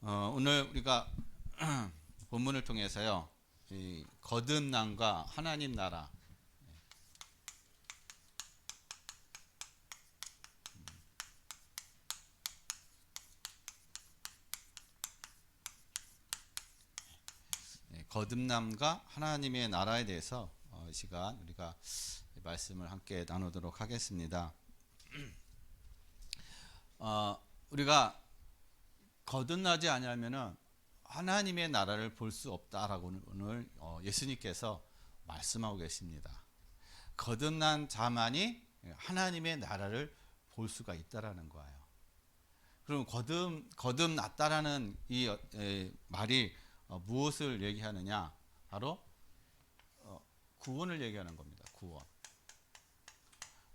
오늘 우리가 본문을 통해서요, 이 거듭남과 하나님 나라, 거듭남과 하나님의 나라에 대해서 이 시간 우리가 말씀을 함께 나누도록 하겠습니다. 우리가 거듭나지 않으면은 하나님의 나라를 볼 수 없다라고 오늘 예수님께서 말씀하고 계십니다. 거듭난 자만이 하나님의 나라를 볼 수가 있다라는 거예요. 그럼 거듭났다라는 이 말이 무엇을 얘기하느냐? 바로 구원을 얘기하는 겁니다. 구원.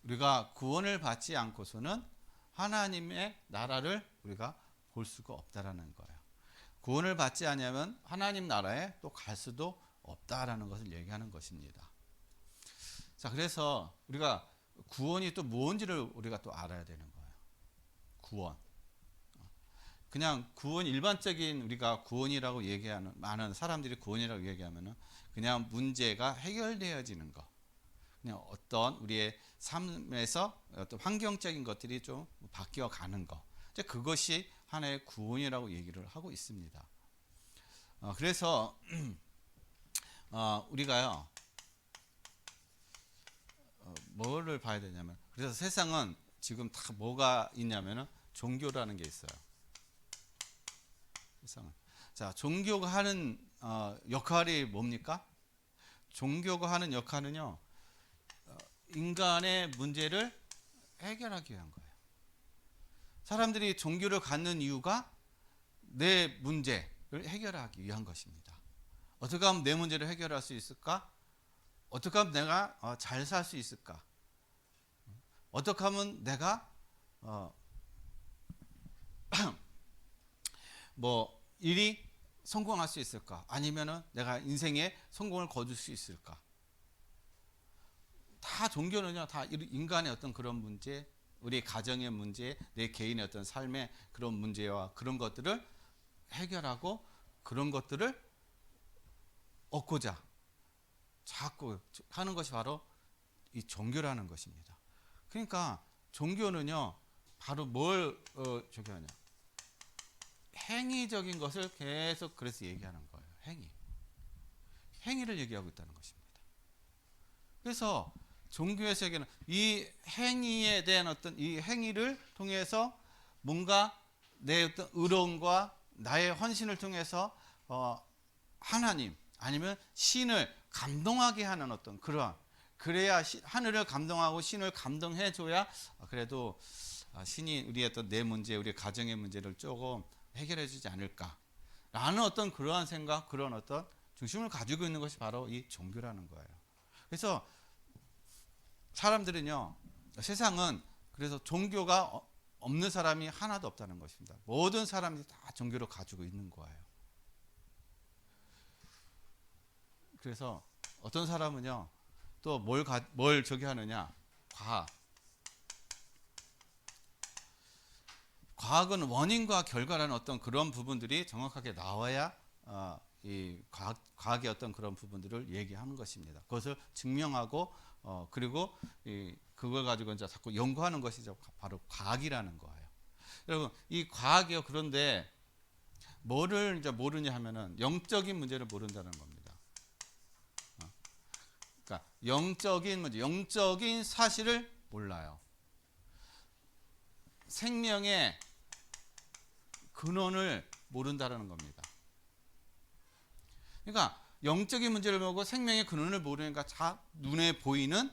우리가 구원을 받지 않고서는 하나님의 나라를 우리가 볼 수가 없다라는 거예요. 구원을 받지 않으면 하나님 나라에 또 갈 수도 없다라는 것을 얘기하는 것입니다. 자, 그래서 우리가 구원이 또 뭔지를 우리가 또 알아야 되는 거예요. 구원. 그냥 구원, 일반적인 우리가 구원이라고 얘기하는, 많은 사람들이 구원이라고 얘기하면은 그냥 문제가 해결되어지는 것, 그냥 어떤 우리의 삶에서 어떤 환경적인 것들이 좀 바뀌어 가는 것, 이제 그것이 하나의 구원이라고 얘기를 하고 있습니다. 그래서 우리가요, 뭐를 봐야 되냐면, 그래서 세상은 지금 다 뭐가 있냐면은 종교라는 게 있어요. 세상은. 자, 종교가 하는 역할이 뭡니까? 종교가 하는 역할은요, 인간의 문제를 해결하기 위한 거예요. 사람들이 종교를 갖는 이유가 내 문제를 해결하기 위한 것입니다. 어떻게 하면 내 문제를 해결할 수 있을까? 어떻게 하면 내가 잘 살 수 있을까? 어떻게 하면 내가 뭐 일이 성공할 수 있을까? 아니면은 내가 인생에 성공을 거둘 수 있을까? 다 종교는요, 다 인간의 어떤 그런 문제, 우리 가정의 문제, 내 개인의 어떤 삶의 그런 문제와 그런 것들을 해결하고 그런 것들을 얻고자 자꾸 하는 것이 바로 이 종교라는 것입니다. 그러니까 종교는요, 바로 뭘 저기 하냐? 행위적인 것을 계속 그래서 얘기하는 거예요. 행위를 얘기하고 있다는 것입니다. 그래서 종교에서 얘기하는 이 행위에 대한 어떤 이 행위를 통해서 뭔가 내 어떤 의로움과 나의 헌신을 통해서 하나님 아니면 신을 감동하게 하는 어떤 그러한, 그래야 하늘을 감동하고 신을 감동해 줘야 그래도 신이 우리의 어떤 내 문제, 우리 가정의 문제를 조금 해결해 주지 않을까라는 어떤 그러한 생각, 그런 어떤 중심을 가지고 있는 것이 바로 이 종교라는 거예요. 그래서 사람들은요, 세상은 그래서 종교가 없는 사람이 하나도 없다는 것입니다. 모든 사람들이 다 종교를 가지고 있는 거예요. 그래서 어떤 사람은요, 또 뭘 저기 하느냐, 과학은 원인과 결과라는 어떤 그런 부분들이 정확하게 나와야 이 과학의 어떤 그런 부분들을 얘기하는 것입니다. 그것을 증명하고 그리고 그걸 가지고 이제 자꾸 연구하는 것이 바로 과학이라는 거예요. 여러분, 이 과학이요, 그런데 뭐를 이제 모르냐 하면은 영적인 문제를 모른다는 겁니다. 그러니까 영적인 문제, 영적인 사실을 몰라요. 생명의 근원을 모른다는 겁니다. 그러니까 영적인 문제를 보고 생명의 근원을 모르니까 다 눈에 보이는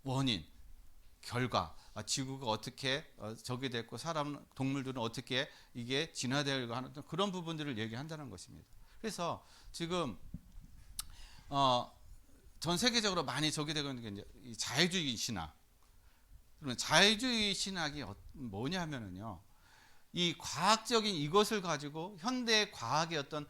원인, 결과, 지구가 어떻게 저게 됐고 사람, 동물들은 어떻게 이게 진화되고 하는 그런 부분들을 얘기한다는 것입니다. 그래서 지금 전 세계적으로 많이 저게 되고 있는 게 이제 이 자유주의 신학. 그러면 자유주의 신학이 뭐냐면은요, 이 과학적인 이것을 가지고 현대 과학의 어떤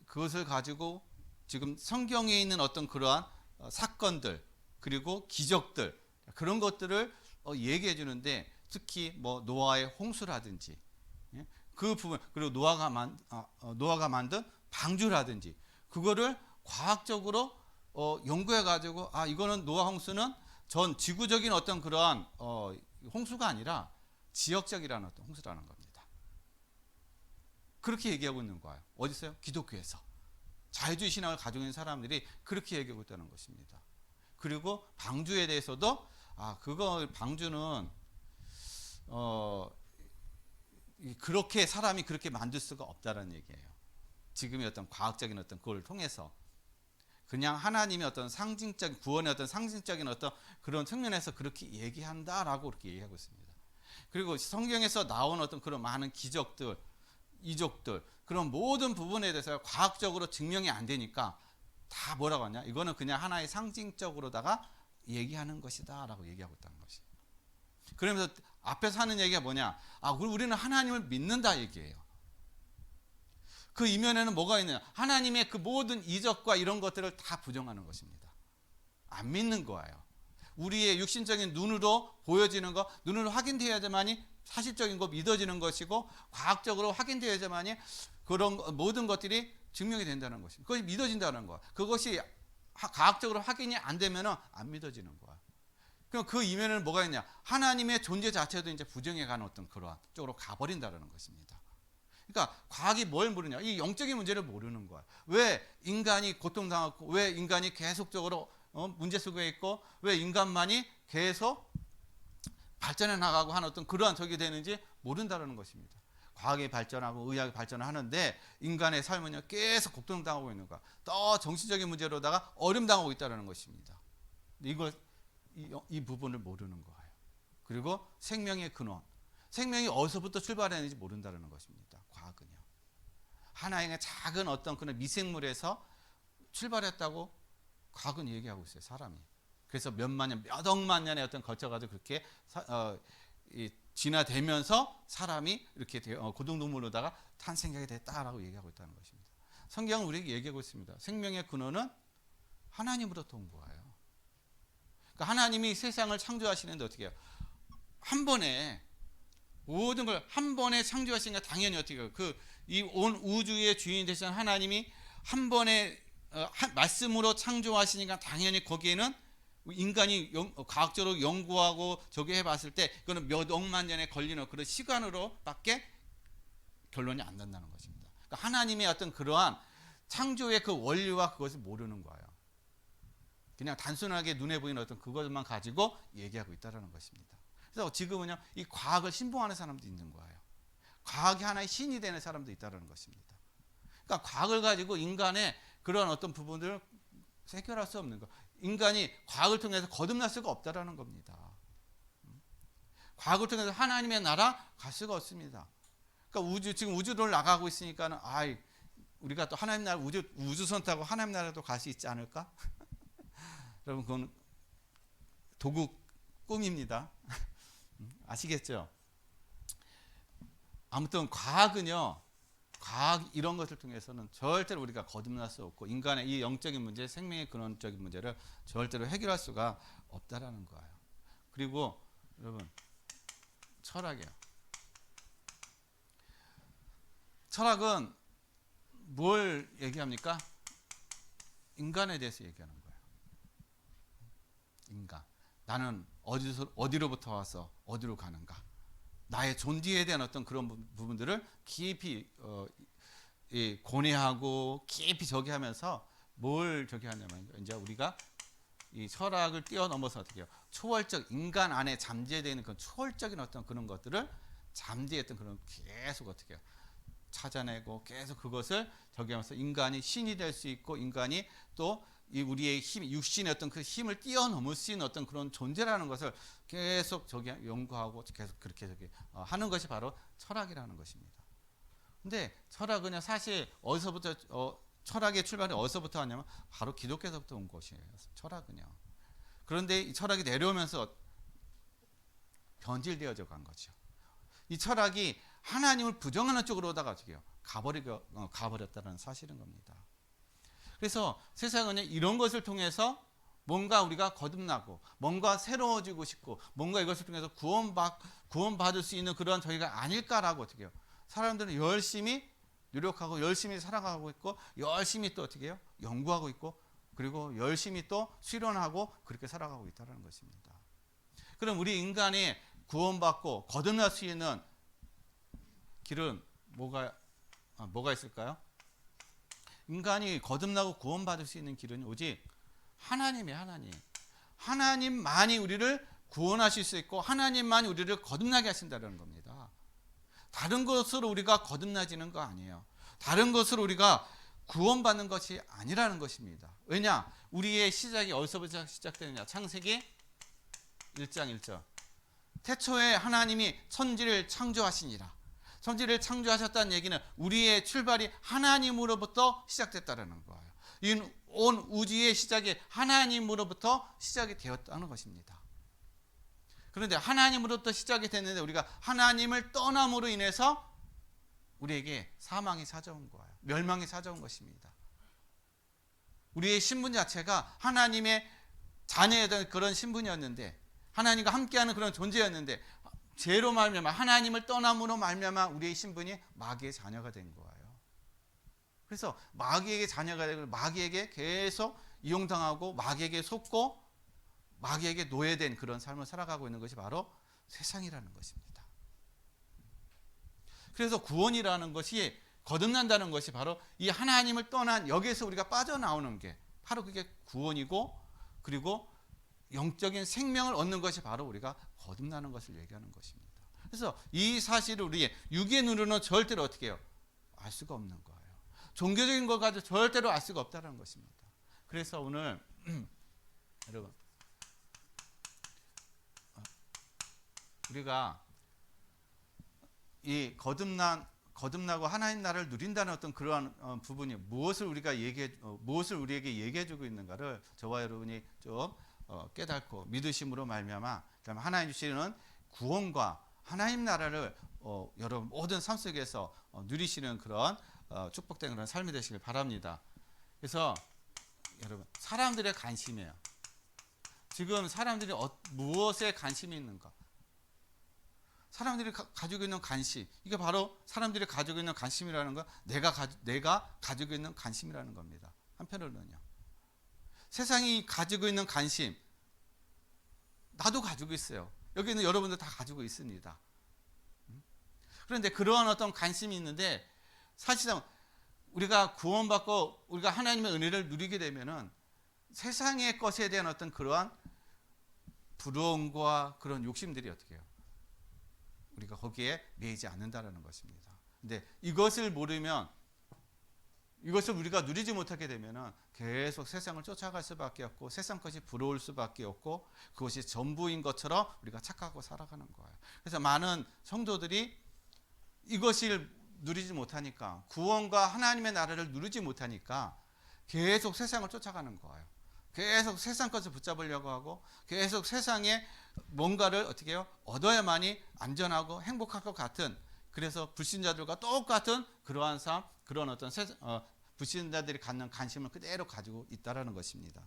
그것을 가지고 지금 성경에 있는 어떤 그러한 사건들 그리고 기적들 그런 것들을 얘기해 주는데, 특히 뭐 노아의 홍수라든지 그 부분, 그리고 노아가 만든 방주라든지 그거를 과학적으로 연구해 가지고 이거는 노아 홍수는 전 지구적인 어떤 그러한 홍수가 아니라 지역적이라는 어떤 홍수라는 겁니다. 그렇게 얘기하고 있는 거예요. 어디서요? 기독교에서. 자유주의 신앙을 가지고 있는 사람들이 그렇게 얘기하고 있다는 것입니다. 그리고 방주에 대해서도 그거 방주는 그렇게 사람이 그렇게 만들 수가 없다는 얘기예요. 지금의 어떤 과학적인 어떤 그걸 통해서 그냥 하나님의 어떤 상징적인 구원의 어떤 상징적인 어떤 그런 측면에서 그렇게 얘기한다라고 그렇게 얘기하고 있습니다. 그리고 성경에서 나온 어떤 그런 많은 기적들, 이적들 그런 모든 부분에 대해서 과학적으로 증명이 안 되니까 다 뭐라고 하냐? 이거는 그냥 하나의 상징적으로다가 얘기하는 것이다라고 얘기하고 있다는 것이. 그러면서 앞에서 하는 얘기가 뭐냐? 우리는 하나님을 믿는다 얘기예요. 그 이면에는 뭐가 있느냐? 하나님의 그 모든 이적과 이런 것들을 다 부정하는 것입니다. 안 믿는 거예요. 우리의 육신적인 눈으로 보여지는 거, 눈으로 확인되어야지만이 사실적인 거 믿어지는 것이고 과학적으로 확인되어야지만이 그런 모든 것들이 증명이 된다는 것입니다. 그것이 믿어진다는 거야. 그것이 과학적으로 확인이 안 되면 안 믿어지는 거야. 그럼 그 이면에는 뭐가 있냐? 하나님의 존재 자체도 이제 부정해가는 어떤 그러한 쪽으로 가버린다는 것입니다. 그러니까 과학이 뭘 모르냐? 이 영적인 문제를 모르는 거야. 왜 인간이 고통당하고 왜 인간이 계속적으로 문제 속에 있고 왜 인간만이 계속 발전해 나가고 하는 어떤 그러한 적이 되는지 모른다는 것입니다. 과학이 발전하고 의학이 발전을 하는데 인간의 삶은 계속 고통당하고 있는 거야. 또 정신적인 문제로다가 어려움당하고 있다는 것입니다. 이 부분을 모르는 거예요. 그리고 생명의 근원, 생명이 어디서부터 출발했는지 모른다는 것입니다. 과학은요. 하나의 작은 어떤 그런 미생물에서 출발했다고 과학은 얘기하고 있어요. 사람이. 그래서 몇만 년, 몇 억만 년의 어떤 거쳐가지고 그렇게 진화되면서 사람이 이렇게 고등동물로다가 탄생하게 됐다라고 얘기하고 있다는 것입니다. 성경은 우리에게 얘기하고 있습니다. 생명의 근원은 하나님으로부터 온 거예요. 그러니까 하나님이 세상을 창조하시는데 어떻게 해요? 한 번에 모든 걸 한 번에 창조하시니까 당연히 어떻게 해요? 이 온 우주의 주인 되신 하나님이 한 번에 말씀으로 창조하시니까 당연히 거기에는 인간이 과학적으로 연구하고 저기 해봤을 때 그거는 몇 억만 년에 걸리는 그런 시간으로밖에 결론이 안 난다는 것입니다. 그러니까 하나님의 어떤 그러한 창조의 그 원리와 그것을 모르는 거예요. 그냥 단순하게 눈에 보이는 어떤 그것만 가지고 얘기하고 있다는 것입니다. 그래서 지금은요, 이 과학을 신봉하는 사람도 있는 거예요. 과학이 하나의 신이 되는 사람도 있다는 것입니다. 그러니까 과학을 가지고 인간의 그런 어떤 부분들을 해결할 수 없는 거. 인간이 과학을 통해서 거듭날 수가 없다라는 겁니다. 과학을 통해서 하나님의 나라 갈 수가 없습니다. 그러니까 지금 우주를 나가고 있으니까는 우리가 또 하나님 나라 우주선 타고 하나님 나라도 갈 수 있지 않을까? 여러분 그건 도구 꿈입니다. 아시겠죠? 아무튼 과학은요. 과학 이런 것을 통해서는 절대로 우리가 거듭날 수 없고 인간의 이 영적인 문제, 생명의 근원적인 문제를 절대로 해결할 수가 없다라는 거예요. 그리고 여러분 철학이요. 철학은 뭘 얘기합니까? 인간에 대해서 얘기하는 거예요. 인간. 나는 어디로부터 와서 어디로 가는가? 나의 존재에 대한 어떤 그런 부분들을 깊이 고뇌하고 깊이 저기 하면서 뭘 저기 하냐면 이제 우리가 이 철학을 뛰어넘어서 어떻게 해요? 초월적 인간 안에 잠재되어 있는 그런 초월적인 어떤 그런 것들을 잠재했던 그런 계속 어떻게 해요? 찾아내고 계속 그것을 저기 하면서 인간이 신이 될 수 있고 인간이 또 이 우리의 힘, 육신의 어떤 그 힘을 뛰어넘을 수 있는 어떤 그런 존재라는 것을 계속 저기 연구하고 계속 그렇게 저기 하는 것이 바로 철학이라는 것입니다. 근데 철학은 사실 어디서부터 철학의 출발이 어디서부터 하냐면 바로 기독교에서부터 온 것이에요. 철학은요. 그런데 이 철학이 내려오면서 변질되어져 간 거죠. 이 철학이 하나님을 부정하는 쪽으로다가 어떻게 해요? 가버렸다는 사실인 겁니다. 그래서 세상은 이런 것을 통해서 뭔가 우리가 거듭나고 뭔가 새로워지고 싶고 뭔가 이것을 통해서 구원받을 수 있는 그런 저희가 아닐까라고 어떻게 해요? 사람들은 열심히 노력하고 열심히 살아가고 있고 열심히 또 어떻게 해요? 연구하고 있고 그리고 열심히 또 수련하고 그렇게 살아가고 있다는 것입니다. 그럼 우리 인간이 구원받고 거듭날 수 있는 길은 뭐가 있을까요? 인간이 거듭나고 구원받을 수 있는 길은 오직 하나님이에요. 하나님만이 우리를 구원하실 수 있고 하나님만이 우리를 거듭나게 하신다는 겁니다. 다른 것으로 우리가 거듭나지는 거 아니에요. 다른 것으로 우리가 구원받는 것이 아니라는 것입니다. 왜냐? 우리의 시작이 어디서부터 시작되느냐? 창세기 1장 1절. 태초에 하나님이 천지를 창조하시니라. 천지를 창조하셨다는 얘기는 우리의 출발이 하나님으로부터 시작됐다는 거예요. 이 온 우주의 시작이 하나님으로부터 시작이 되었다는 것입니다. 그런데 하나님으로부터 시작이 됐는데 우리가 하나님을 떠남으로 인해서 우리에게 사망이 찾아온 거예요. 멸망이 찾아온 것입니다. 우리의 신분 자체가 하나님의 자녀였던 그런 신분이었는데 하나님과 함께하는 그런 존재였는데 죄로 말미암아 하나님을 떠남으로 말미암아 우리의 신분이 마귀의 자녀가 된 거예요. 그래서 마귀에게 자녀가 되고 마귀에게 계속 이용당하고 마귀에게 속고 마귀에게 노예된 그런 삶을 살아가고 있는 것이 바로 세상이라는 것입니다. 그래서 구원이라는 것이 거듭난다는 것이 바로 이 하나님을 떠난 여기에서 우리가 빠져나오는 게 바로 그게 구원이고 그리고 영적인 생명을 얻는 것이 바로 우리가 거듭나는 것을 얘기하는 것입니다. 그래서 이 사실을 우리의 육의 눈으로는 절대로 어떻게 해요? 알 수가 없는 거예요. 종교적인 것 가지고 절대로 알 수가 없다는 것입니다. 그래서 오늘 여러분 우리가 이 거듭나고 하나님 나라를 누린다는 어떤 그러한 부분이 무엇을 우리에게 얘기해주고 있는가를 저와 여러분이 좀 깨닫고 믿으심으로 말미암아 그다음에 하나님 주시는 구원과 하나님 나라를 여러분 모든 삶 속에서 누리시는 그런 축복된 그런 삶이 되시길 바랍니다. 그래서 여러분 사람들의 관심이에요. 지금 사람들이 무엇에 관심이 있는가? 사람들이 가지고 있는 관심, 이게 바로 사람들이 가지고 있는 관심이라는 거, 내가 가지고 있는 관심이라는 겁니다. 한편으로는요. 세상이 가지고 있는 관심, 나도 가지고 있어요. 여기는 여러분들 다 가지고 있습니다. 그런데 그러한 어떤 관심이 있는데 사실상 우리가 구원받고 우리가 하나님의 은혜를 누리게 되면은 세상의 것에 대한 어떤 그러한 부러움과 그런 욕심들이 어떻게 해요? 우리가 거기에 매이지 않는다라는 것입니다. 근데 이것을 모르면 이것을 우리가 누리지 못하게 되면은 계속 세상을 쫓아갈 수밖에 없고 세상 것이 부러울 수밖에 없고 그것이 전부인 것처럼 우리가 착각하고 살아가는 거예요. 그래서 많은 성도들이 이것을 누리지 못하니까 구원과 하나님의 나라를 누리지 못하니까 계속 세상을 쫓아가는 거예요. 계속 세상 것을 붙잡으려고 하고 계속 세상에 뭔가를 어떻게 해요? 얻어야만이 안전하고 행복할 것 같은 그래서 불신자들과 똑같은 그러한 삶, 그런 어떤 불신자들이 갖는 관심을 그대로 가지고 있다라는 것입니다.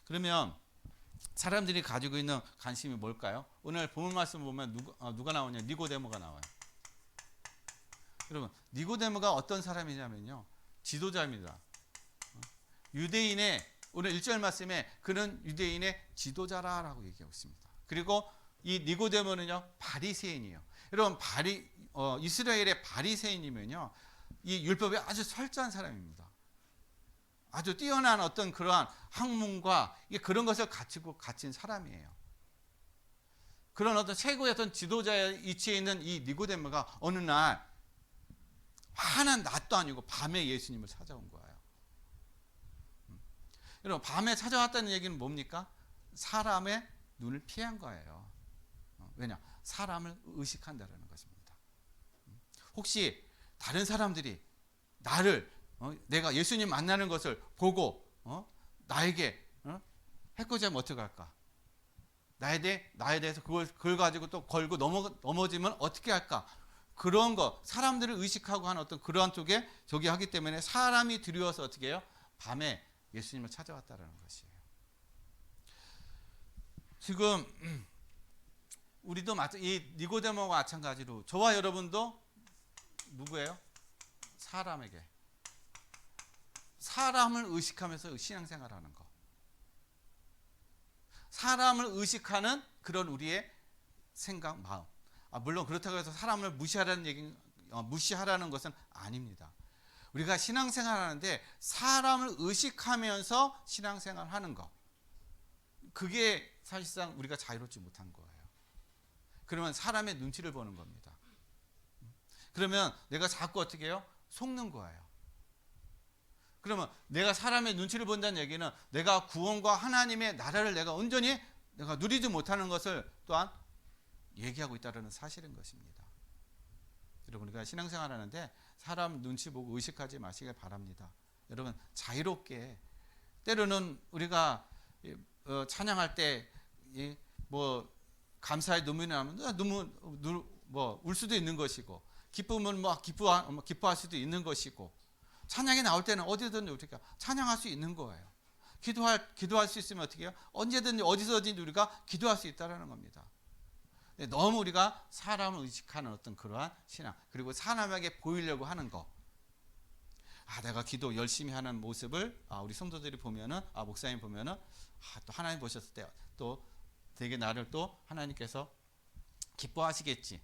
그러면 사람들이 가지고 있는 관심이 뭘까요? 오늘 본문 말씀 보면 누가 나오냐? 니고데모가 나와요. 여러분, 니고데모가 어떤 사람이냐면요. 지도자입니다. 유대인의 오늘 1절 말씀에 그는 유대인의 지도자라고 얘기하고 있습니다. 그리고 이 니고데모는요. 바리새인이에요. 여러분, 이스라엘의 바리새인이면요. 이 율법에 아주 철저한 사람입니다. 아주 뛰어난 어떤 그러한 학문과 그런 것을 갖춘 사람이에요. 그런 어떤 최고의 어떤 지도자의 위치에 있는 이 니고데모가 어느 날 환한 낮도 아니고 밤에 예수님을 찾아온 거예요. 여러분, 밤에 찾아왔다는 얘기는 뭡니까? 사람의 눈을 피한 거예요. 왜냐? 사람을 의식한다는 것입니다. 혹시 다른 사람들이 나를 내가 예수님 만나는 것을 보고 나에게 해코지 하면 어떡할까? 나에 대해서 그걸 가지고 또 걸고 넘어지면 어떻게 할까? 그런 거 사람들을 의식하고 하는 어떤 그러한 쪽에 저기 하기 때문에 사람이 두려워서 어떻게 해요? 밤에 예수님을 찾아왔다는 것이에요. 지금 우리도 이 니고데모와 마찬가지로 저와 여러분도 누구예요? 사람에게. 사람을 의식하면서 신앙생활하는 거. 사람을 의식하는 그런 우리의 생각, 마음. 물론 그렇다고 해서 사람을 무시하라는 것은 아닙니다. 우리가 신앙생활하는데 사람을 의식하면서 신앙생활하는 거. 그게 사실상 우리가 자유롭지 못한 거예요. 그러면 사람의 눈치를 보는 겁니다. 그러면 내가 자꾸 어떻게 해요? 속는 거예요. 그러면 내가 사람의 눈치를 본다는 얘기는 내가 구원과 하나님의 나라를 내가 온전히 내가 누리지 못하는 것을 또한 얘기하고 있다는 사실인 것입니다. 여러분, 우리가 신앙생활 하는데 사람 눈치 보고 의식하지 마시길 바랍니다. 여러분, 자유롭게, 때로는 우리가 찬양할 때 뭐 감사의 눈물이 나면 울 수도 있는 것이고, 기쁨은 뭐 기뻐할 수도 있는 것이고, 찬양이 나올 때는 어디든 우리가 찬양할 수 있는 거예요. 기도할 수 있으면 어떻게 해요? 언제든지 어디서든지 우리가 기도할 수 있다는 겁니다. 너무 우리가 사람을 의식하는 어떤 그러한 신앙, 그리고 사람에게 보이려고 하는 거. 내가 기도 열심히 하는 모습을 우리 성도들이 보면은, 목사님 보면은, 또 하나님 보셨을 때 또 되게 나를 또 하나님께서 기뻐하시겠지.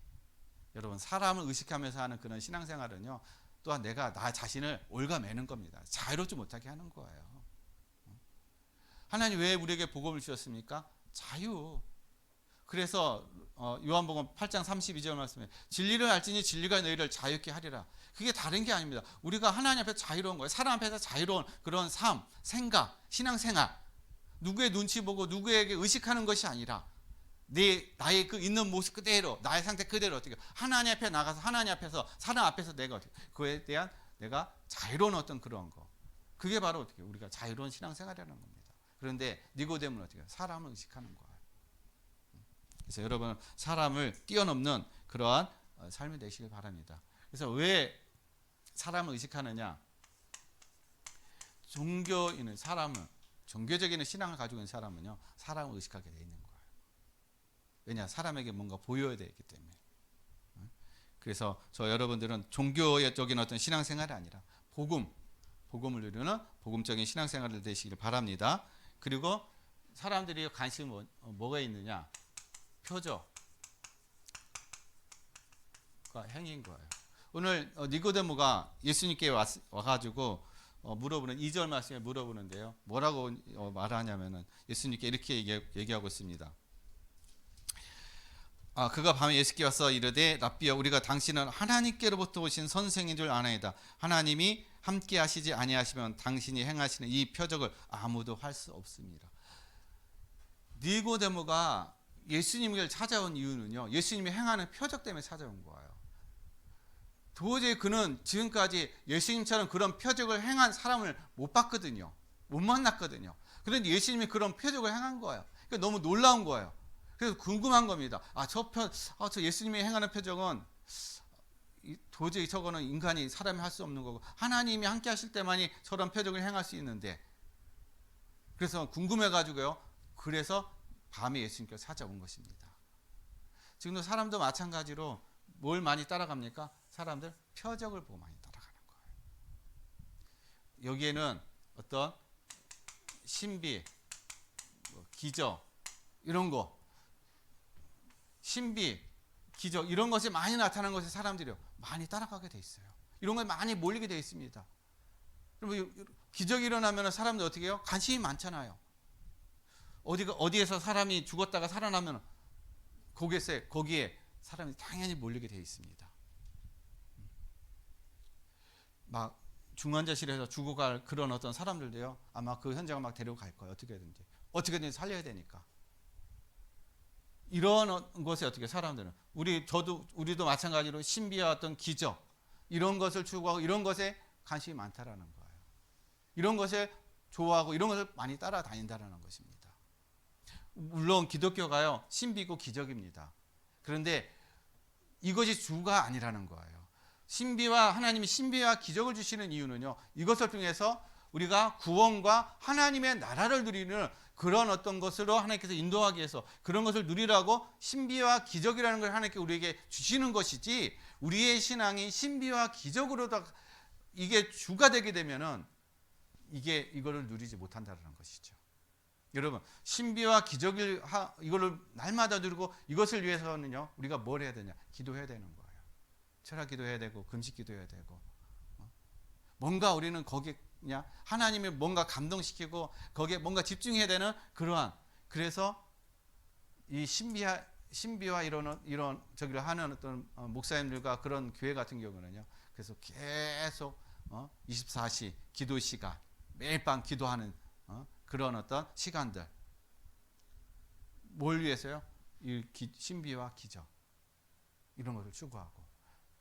여러분, 사람을 의식하면서 하는 그런 신앙생활은요, 또한 내가 나 자신을 올가매는 겁니다. 자유롭지 못하게 하는 거예요. 하나님 왜 우리에게 복음을 주셨습니까? 자유. 그래서 요한복음 8장 32절 말씀에 진리를 알지니 진리가 너희를 자유케 하리라. 그게 다른 게 아닙니다. 우리가 하나님 앞에서 자유로운 거예요. 사람 앞에서 자유로운 그런 삶, 생각, 신앙생활. 누구의 눈치 보고 누구에게 의식하는 것이 아니라 나의 그 있는 모습 그대로, 나의 상태 그대로 어떻게 하나님 앞에 나가서 하나님 앞에서 사람 앞에서 내가 어떻게 그에 대한 내가 자유로운 어떤 그런 거. 그게 바로 어떻게 우리가 자유로운 신앙생활이라는 겁니다. 그런데 니고데모는 어떻게 사람을 의식하는 거예요. 그래서 여러분, 사람을 뛰어넘는 그러한 삶이 되시길 바랍니다. 그래서 왜 사람을 의식하느냐? 종교적인 신앙을 가지고 있는 사람은요, 사람을 의식하게 돼 있는 거예요. 왜냐? 사람에게 뭔가 보여야 되기 때문에. 그래서 여러분들은 종교적인 어떤 신앙생활이 아니라 복음을 누리는 복음적인 신앙생활을 되시길 바랍니다. 그리고 사람들이 관심이 뭐가 있느냐? 표적과 행위인 거예요. 오늘 니고데모가 예수님께 와가지고 물어보는 2절 말씀에 물어보는데요. 뭐라고 말하냐면은 예수님께 이렇게 얘기하고 있습니다. 그가 밤에 예수께 와서 이르되 랍비여, 우리가 당신은 하나님께로부터 오신 선생인 줄 아나이다. 하나님이 함께 하시지 아니하시면 당신이 행하시는 이 표적을 아무도 할 수 없습니다. 니고데모가 예수님을 찾아온 이유는요, 예수님이 행하는 표적 때문에 찾아온 거예요. 도저히 그는 지금까지 예수님처럼 그런 표적을 행한 사람을 못 봤거든요. 못 만났거든요. 그런데 예수님이 그런 표적을 행한 거예요. 그러니까 너무 놀라운 거예요. 그래서 궁금한 겁니다. 저 예수님이 행하는 표적은 도저히 저거는 사람이 할 수 없는 거고, 하나님이 함께 하실 때만이 저런 표적을 행할 수 있는데, 그래서 궁금해가지고요. 그래서 밤에 예수님께서 찾아온 것입니다. 지금도 사람도 마찬가지로 뭘 많이 따라갑니까? 사람들 표적을 보고 많이 따라가는 거예요. 여기에는 어떤 신비, 기적, 이런 거, 신비, 기적 이런 것이 많이 나타나는 것에 사람들이 많이 따라가게 돼 있어요. 이런 거에 많이 몰리게 돼 있습니다. 그러면 기적이 일어나면 사람들 어떻게 해요? 관심이 많잖아요. 어디에서 사람이 죽었다가 살아나면 거기에 사람이 당연히 몰리게 돼 있습니다. 막 중환자실에서 죽어갈 그런 어떤 사람들도요, 아마 그 현장을 막 데려갈 거예요. 어떻게든지 살려야 되니까. 이런 것에 어떻게 사람들은 우리도 마찬가지로 신비와 어떤 기적 이런 것을 추구하고 이런 것에 관심이 많다라는 거예요. 이런 것에 좋아하고 이런 것을 많이 따라다닌다라는 것입니다. 물론 기독교가요, 신비고 기적입니다. 그런데 이것이 주가 아니라는 거예요. 하나님이 신비와 기적을 주시는 이유는요, 이것을 통해서 우리가 구원과 하나님의 나라를 누리는 그런 어떤 것으로 하나님께서 인도하기 위해서 그런 것을 누리라고 신비와 기적이라는 걸 하나님께 우리에게 주시는 것이지, 우리의 신앙이 신비와 기적으로 다 이게 주가 되게 되면은 이거를 누리지 못한다는 것이죠. 여러분, 신비와 기적을 이거를 날마다 누리고 이것을 위해서는요, 우리가 뭘 해야 되냐? 기도해야 되는 거예요. 철학 기도해야 되고 금식 기도해야 되고, 뭔가 우리는 거기에 그냥 하나님을 뭔가 감동시키고 거기에 뭔가 집중해야 되는 그러한, 그래서 이 신비와 이런 저기를 하는 어떤 목사님들과 그런 교회 같은 경우는요, 그래서 계속 24시 기도 시간, 매일 밤 기도하는 그런 어떤 시간들, 뭘 위해서요? 이 신비와 기적, 이런 것을 추구하고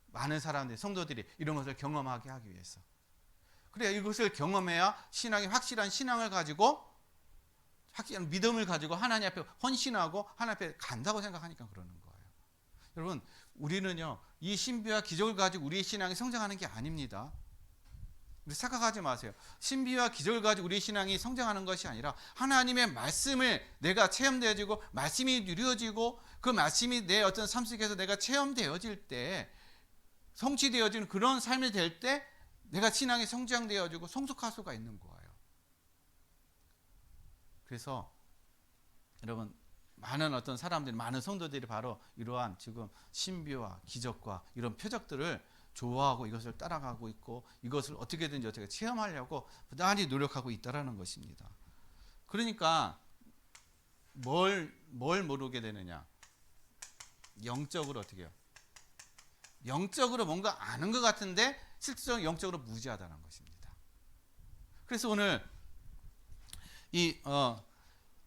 많은 사람들이, 성도들이 이런 것을 경험하게 하기 위해서. 그래, 이것을 경험해야 신앙이 확실한 신앙을 가지고, 확실한 믿음을 가지고 하나님 앞에 헌신하고 하나님 앞에 간다고 생각하니까 그러는 거예요. 여러분, 우리는요, 이 신비와 기적을 가지고 우리의 신앙이 성장하는 게 아닙니다. 우리 착각하지 마세요. 신비와 기적을 가지고 우리의 신앙이 성장하는 것이 아니라 하나님의 말씀을 내가 체험되어지고 말씀이 누려지고 그 말씀이 내 어떤 삶 속에서 내가 체험되어질 때, 성취되어지는 그런 삶이 될 때 내가 신앙이 성장되어지고 성숙할 수가 있는 거예요. 그래서 여러분, 많은 어떤 사람들이, 많은 성도들이 바로 이러한 지금 신비와 기적과 이런 표적들을 좋아하고 이것을 따라가고 있고 이것을 어떻게든지 어떻게 체험하려고 부단히 노력하고 있다라는 것입니다. 그러니까 뭘 모르게 되느냐? 영적으로 어떻게 해요? 영적으로 뭔가 아는 것 같은데 실질적으로 영적으로 무지하다는 것입니다. 그래서 오늘 이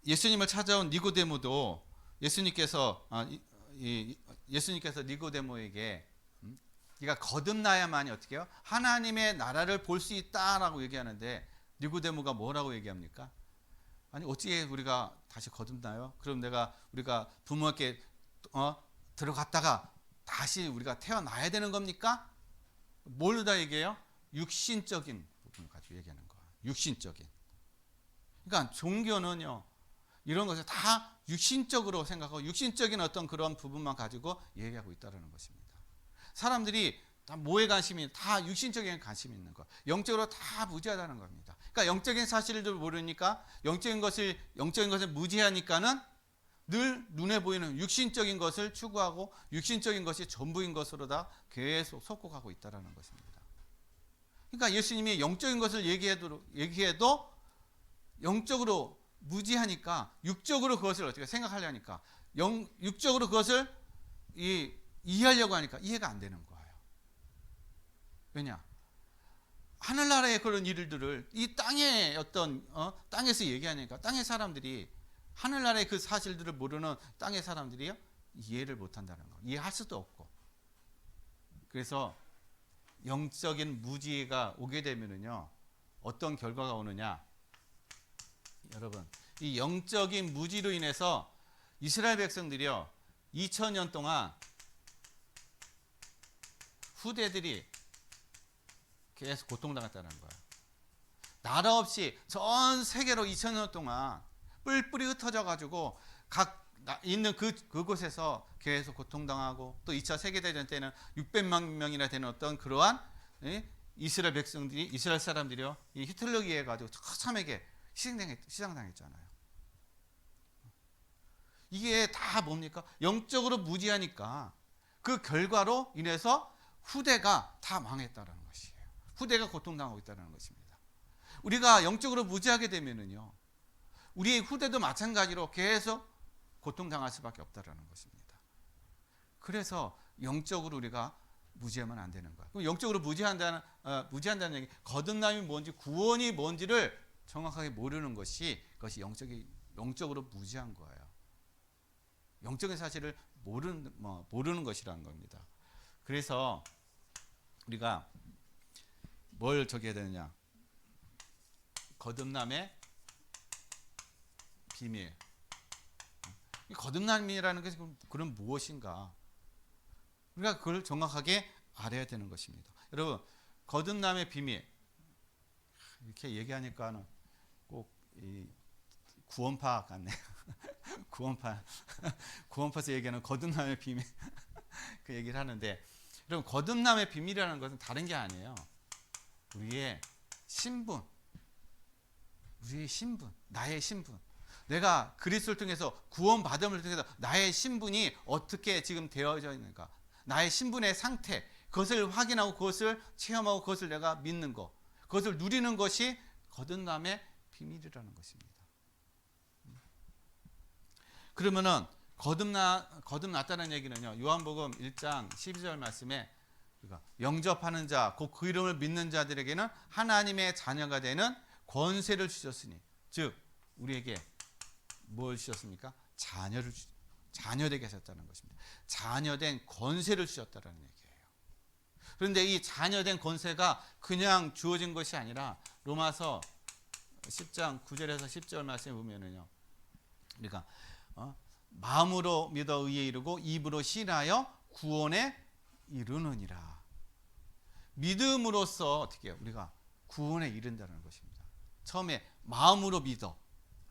예수님을 찾아온 니고데모도 예수님께서 니고데모에게 네가 거듭나야만이 어떻게 해요? 하나님의 나라를 볼 수 있다라고 얘기하는데, 니고데모가 뭐라고 얘기합니까? 아니, 어찌 우리가 다시 거듭나요? 그럼 우리가 부모께 들어갔다가 다시 우리가 태어나야 되는 겁니까? 뭘로 다 얘기해요? 육신적인 부분을 가지고 얘기하는 거예요. 육신적인. 그러니까 종교는요, 이런 것을 다 육신적으로 생각하고 육신적인 어떤 그런 부분만 가지고 얘기하고 있다는 것입니다. 사람들이 다 뭐에 관심이, 다 육신적인 관심이 있는 거, 영적으로 다 무지하다는 겁니다. 그러니까 영적인 사실을 모르니까, 영적인 것을 무지하니까는 늘 눈에 보이는 육신적인 것을 추구하고 육신적인 것이 전부인 것으로 다 계속 속고가고 있다는 것입니다. 그러니까 예수님이 영적인 것을 얘기해도 영적으로 무지하니까 육적으로 그것을 어떻게 생각하려니까, 육적으로 그것을 이해하려고 하니까 이해가 안 되는 거예요. 왜냐? 하늘나라의 그런 일들을 이 땅의 어떤 땅에서 얘기하니까 땅의 사람들이, 하늘나라의 그 사실들을 모르는 땅의 사람들이요, 이해를 못한다는 거, 이해할 수도 없고. 그래서 영적인 무지가 오게 되면은요, 어떤 결과가 오느냐? 여러분, 이 영적인 무지로 인해서 이스라엘 백성들이요, 2000년 동안 후대들이 계속 고통당했다는 거예요. 나라 없이 전 세계로 2000년 동안 뿔뿔이 흩어져 가지고 각 있는 그곳에서 계속 고통당하고, 또 2차 세계대전 때는 600만 명이나 되는 어떤 그러한 이스라엘 백성들이, 이스라엘 사람들이요, 이 히틀러에 의해 가지고 처참하게 희생당했잖아요. 이게 다 뭡니까? 영적으로 무지하니까 그 결과로 인해서 후대가 다 망했다는 것이에요. 후대가 고통당하고 있다는 것입니다. 우리가 영적으로 무지하게 되면은요, 우리의 후대도 마찬가지로 계속 고통당할 수밖에 없다는 것입니다. 그래서 영적으로 우리가 무지하면 안 되는 거야. 그럼 영적으로 무지한다는 얘기, 거듭남이 뭔지, 구원이 뭔지를 정확하게 모르는 것이, 그것이 영적으로 무지한 거예요. 영적인 사실을 모르는 것이라는 겁니다. 그래서 우리가 뭘 적어야 되느냐? 거듭남의 비밀. 거듭남이라는 것이 그럼 무엇인가? 우리가 그걸 정확하게 알아야 되는 것입니다. 여러분, 거듭남의 비밀, 이렇게 얘기하니까는 꼭 구원파 같네. 구원파. 구원파에서 얘기하는 거듭남의 비밀. 그 얘기를 하는데, 여러분, 거듭남의 비밀이라는 것은 다른 게 아니에요. 우리의 신분. 우리의 신분. 나의 신분. 내가 그리스도를 통해서 구원받음을 통해서 나의 신분이 어떻게 지금 되어져 있는가. 나의 신분의 상태. 그것을 확인하고 그것을 체험하고 그것을 내가 믿는 것. 그것을 누리는 것이 거듭남의 비밀이라는 것입니다. 그러면은 거듭났다는 얘기는요. 요한복음 1장 12절 말씀에 영접하는 자, 곧 그 이름을 믿는 자들에게는 하나님의 자녀가 되는 권세를 주셨으니, 즉 우리에게 뭘 주셨습니까? 자녀되게 하셨다는 것입니다. 자녀된 권세를 주셨다는 얘기예요. 그런데 이 자녀된 권세가 그냥 주어진 것이 아니라 로마서 10장 9절에서 10절 말씀에 보면은요. 그러니까 마음으로 믿어 의에 이르고 입으로 신하여 구원에 이르느니라. 믿음으로써 어떻게 해요? 우리가 구원에 이른다는 것입니다. 처음에 마음으로 믿어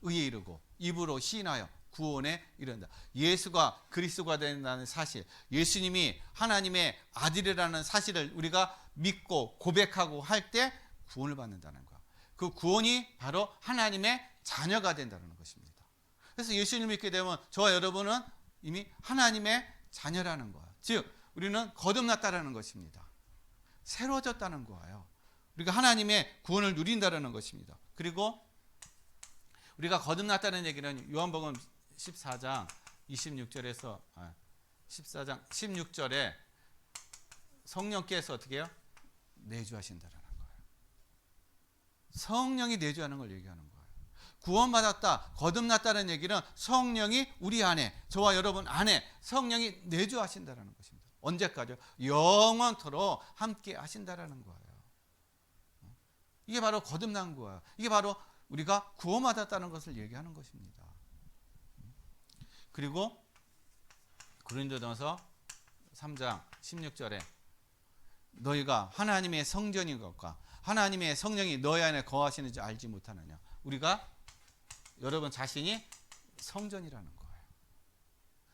의에 이르고 입으로 신하여 구원에 이른다. 예수가 그리스도가 된다는 사실, 예수님이 하나님의 아들이라는 사실을 우리가 믿고 고백하고 할 때 구원을 받는다는 거야. 그 구원이 바로 하나님의 자녀가 된다는 것입니다. 그래서 예수님을 믿게 되면 저와 여러분은 이미 하나님의 자녀라는 거야. 즉 우리는 거듭났다는 것입니다. 새로워졌다는 거예요. 우리가 하나님의 구원을 누린다는 것입니다. 그리고 우리가 거듭났다는 얘기는 요한복음 14장 26절에서 14장 16절에 성령께서 어떻게 해요? 내주하신다라는 거예요. 성령이 내주하는 걸 얘기하는 거예요. 구원받았다, 거듭났다는 얘기는 성령이 우리 안에, 저와 여러분 안에 성령이 내주하신다라는 것입니다. 언제까지요? 영원토록 함께 하신다라는 거예요. 이게 바로 거듭난 거예요. 이게 바로 우리가 구원받았다는 것을 얘기하는 것입니다. 그리고 고린도전서 3장 16절에 너희가 하나님의 성전인 것과 하나님의 성령이 너희 안에 거하시는지 알지 못하느냐. 우리가 여러분 자신이 성전이라는 거예요.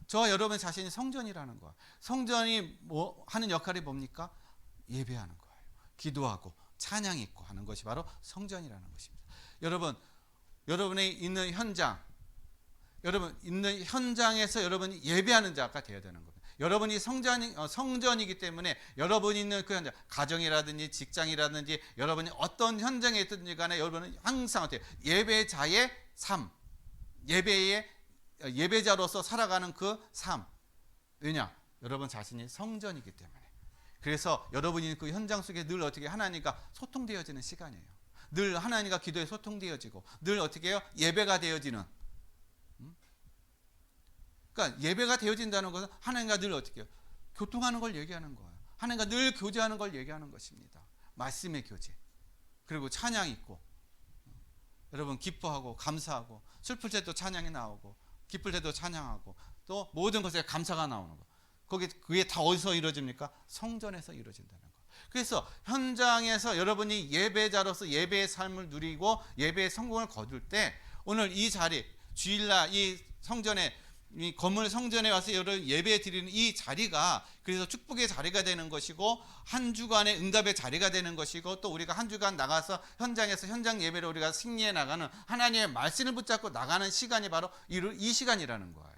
저와 여러분 자신이 성전이라는 거예요. 성전이 뭐 하는 역할이 뭡니까? 예배하는 거예요. 기도하고 찬양 있고 하는 것이 바로 성전이라는 것입니다. 여러분이 있는 현장, 여러분 있는 현장에서 여러분이 예배하는 자가 되어야 되는 겁니다. 여러분이 성전이기 때문에 여러분이 있는 그 현장, 가정이라든지 직장이라든지 여러분이 어떤 현장에 있든지 간에 여러분은 항상 어때요? 예배자의 삶, 예배자로서 살아가는 그 삶. 왜냐? 여러분 자신이 성전이기 때문에. 그래서 여러분이 그 현장 속에 늘 어떻게 하나님과 소통되어지는 시간이에요. 늘 하나님과 기도에 소통되어지고 늘 어떻게 해요? 예배가 되어지는. 그러니까 예배가 되어진다는 것은 하나님과 늘 어떻게 해요? 교통하는 걸 얘기하는 거예요. 하나님과 늘 교제하는 걸 얘기하는 것입니다. 말씀의 교제. 그리고 찬양 있고 여러분 기뻐하고 감사하고 슬플 때도 찬양이 나오고 기쁠 때도 찬양하고 또 모든 것에 감사가 나오는 거. 그게 다 어디서 이루어집니까? 성전에서 이루어진다는 거. 그래서 현장에서 여러분이 예배자로서 예배의 삶을 누리고 예배의 성공을 거둘 때 오늘 이 자리 주일날 이 성전에 이 건물 성전에 와서 여러분 예배 드리는 이 자리가 그래서 축복의 자리가 되는 것이고 한 주간의 응답의 자리가 되는 것이고 또 우리가 한 주간 나가서 현장에서 현장 예배를 우리가 승리해 나가는 하나님의 말씀을 붙잡고 나가는 시간이 바로 이 시간이라는 거예요.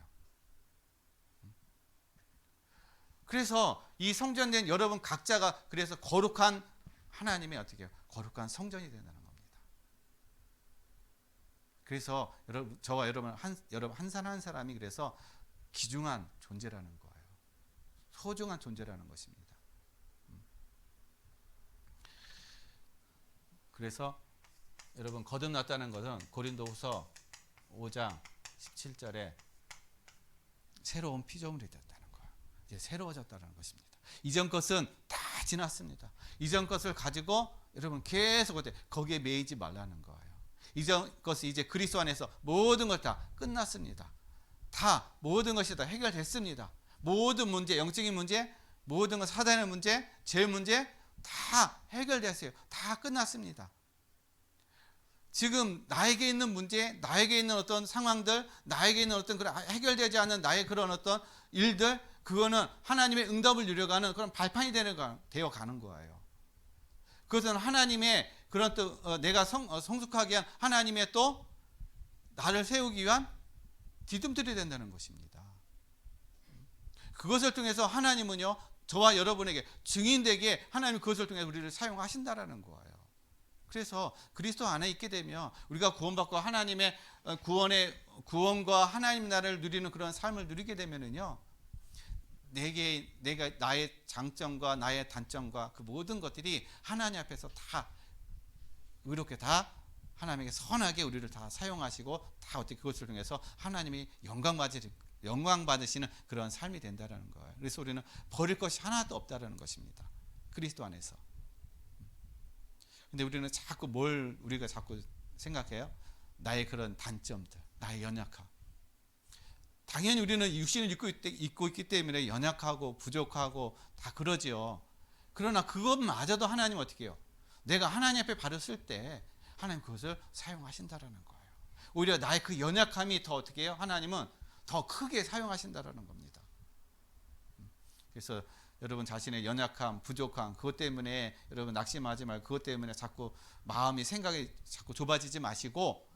그래서 이 성전된 여러분 각자가 그래서 거룩한 하나님의 어떻게 해요? 거룩한 성전이 된다는 겁니다. 그래서 저와 여러분 한 사람 한 사람이 그래서 귀중한 존재라는 거예요. 소중한 존재라는 것입니다. 그래서 여러분 거듭났다는 것은 고린도후서 5장 17절에 새로운 피조물이 됐다는 거예요. 이제 새로워졌다는 것입니다. 이전 것은 다 지났습니다. 이전 것을 가지고 여러분 계속 거기에 매이지 말라는 거예요. 이전 것이 이제 그리스도 안에서 모든 것 다 끝났습니다. 다 모든 것이 다 해결됐습니다. 모든 문제, 영적인 문제, 모든 것 사단의 문제, 죄 문제 다 해결됐어요. 다 끝났습니다. 지금 나에게 있는 문제, 나에게 있는 어떤 상황들, 나에게 있는 어떤 그런 해결되지 않는 나의 그런 어떤 일들, 그거는 하나님의 응답을 누려가는 그런 발판이 되어 가는 거예요. 그것은 하나님의 그런 또 내가 성숙하게 한 하나님의 또 나를 세우기 위한 디딤돌이 된다는 것입니다. 그것을 통해서 하나님은요, 저와 여러분에게 증인되게 하나님 그것을 통해 우리를 사용하신다라는 거예요. 그래서 그리스도 안에 있게 되면 우리가 구원받고 하나님의 구원과 하나님 나라를 누리는 그런 삶을 누리게 되면은요, 내가 나의 장점과 나의 단점과 그 모든 것들이 하나님 앞에서 다 의롭게 다 하나님에게 선하게 우리를 다 사용하시고 다 어떻게 그것을 통해서 하나님이 영광 받으시는 그런 삶이 된다라는 거예요. 그래서 우리는 버릴 것이 하나도 없다라는 것입니다. 그리스도 안에서. 근데 우리는 자꾸 우리가 자꾸 생각해요? 나의 그런 단점들, 나의 연약함. 당연히 우리는 육신을 입고 있기 때문에 연약하고 부족하고 다 그러지요. 그러나 그것마저도 하나님 어떻게 해요? 내가 하나님 앞에 바로 쓸 때 하나님 그것을 사용하신다라는 거예요. 오히려 나의 그 연약함이 더 어떻게 해요? 하나님은 더 크게 사용하신다라는 겁니다. 그래서 여러분 자신의 연약함, 부족함, 그것 때문에 여러분 낙심하지 말고 그것 때문에 자꾸 생각이 자꾸 좁아지지 마시고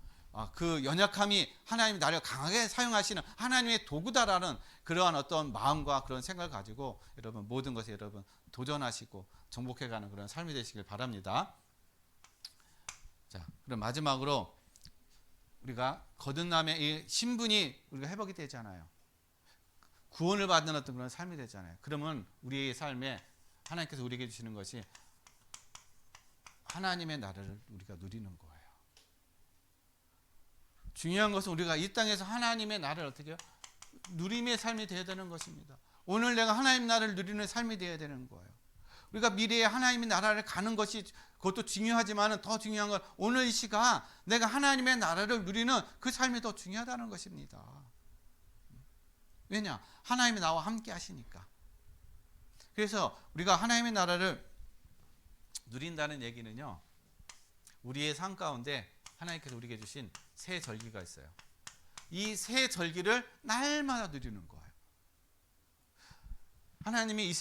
그 연약함이 하나님이 나를 강하게 사용하시는 하나님의 도구다라는 그러한 어떤 마음과 그런 생각을 가지고 여러분 모든 것에 여러분 도전하시고 정복해가는 그런 삶이 되시길 바랍니다. 자, 그럼 마지막으로 우리가 거듭남의 이 신분이 우리가 회복이 되잖아요. 구원을 받는 어떤 그런 삶이 되잖아요. 그러면 우리의 삶에 하나님께서 우리에게 주시는 것이 하나님의 나라를 우리가 누리는 거예요. 중요한 것은 우리가 이 땅에서 하나님의 나라를 어떻게 해요? 누림의 삶이 되어야 되는 것입니다. 오늘 내가 하나님 나라를 누리는 삶이 되어야 되는 거예요. 우리가 미래에 하나님의 나라를 가는 것이 그것도 중요하지만 더 중요한 건 오늘 이 시간 내가 하나님의 나라를 누리는 그 삶이 더 중요하다는 것입니다. 왜냐? 하나님이 나와 함께 하시니까. 그래서 우리가 하나님의 나라를 누린다는 얘기는요, 우리의 삶 가운데 하나님께서 우리에게 주신 새 절기가 있어요. 이 새 절기를 날마다 누리는 거예요. 하나님이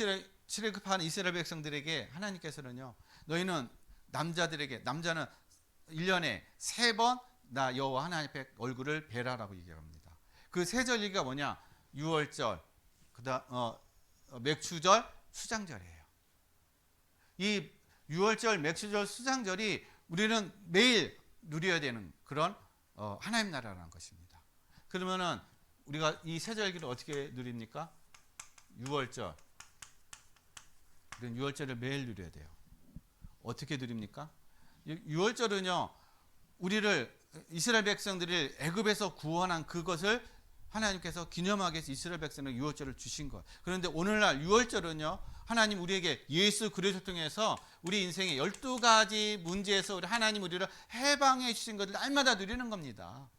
출애굽한 이스라엘 백성들에게 하나님께서는요, 너희는 남자는 1년에 3번 나 여호와 하나님 앞에 얼굴을 뵈라라고 얘기합니다. 그 새 절기가 뭐냐? 유월절, 맥추절, 수장절이에요. 이 유월절, 맥추절, 수장절이 우리는 매일 누려야 되는 그런 하나님 나라라는 것입니다. 그러면은 우리가 이 새 절기를 어떻게 누립니까? 유월절. 우리는 유월절을 매일 누려야 돼요. 어떻게 누립니까? 유월절은요, 이스라엘 백성들을 애굽에서 구원한 그것을 하나님께서 기념하기 위해서 이스라엘 백성에게 유월절을 주신 거예요. 그런데 오늘날 유월절은요, 하나님 우리에게 예수 그리스도를 통해서 우리 인생의 12가지 문제에서 하나님 우리를 해방해 주신 것을 날마다 누리는 겁니다.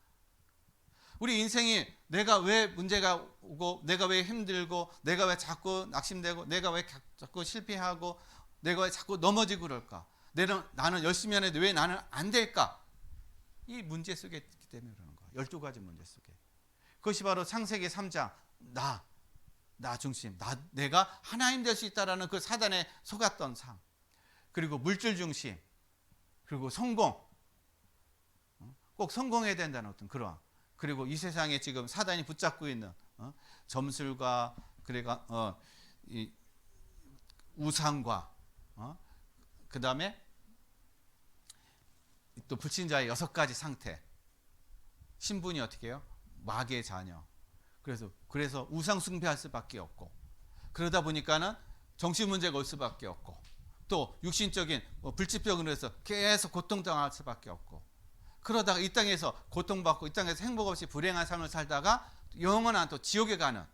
우리 인생이 내가 왜 문제가 오고, 내가 왜 힘들고, 내가 왜 자꾸 낙심되고, 내가 왜 자꾸 실패하고, 내가 왜 자꾸 넘어지고 그럴까? 나는 열심히 하는데 왜 나는 안 될까? 이 문제 속에 있기 때문에 그러는 거예요. 12가지 문제 속에. 그것이 바로 창세기 3장 나 중심, 내가 하나님 될 수 있다라는 그 사단에 속았던 삶, 그리고 물질 중심, 그리고 성공, 꼭 성공해야 된다는 어떤 그러한, 그리고 이 세상에 지금 사단이 붙잡고 있는 점술과 이 우상과 그 다음에 또 불신자의 6가지 상태, 신분이 어떻게 해요? 마귀의 자녀. 그래서 우상 숭배할 수밖에 없고, 그러다 보니까는 정신 문제가 올 수밖에 없고, 또 육신적인 불치병으로 해서 계속 고통당할 수밖에 없고, 그러다가 이 땅에서 고통받고 이 땅에서 행복 없이 불행한 삶을 살다가 영원한 또 지옥에 가는,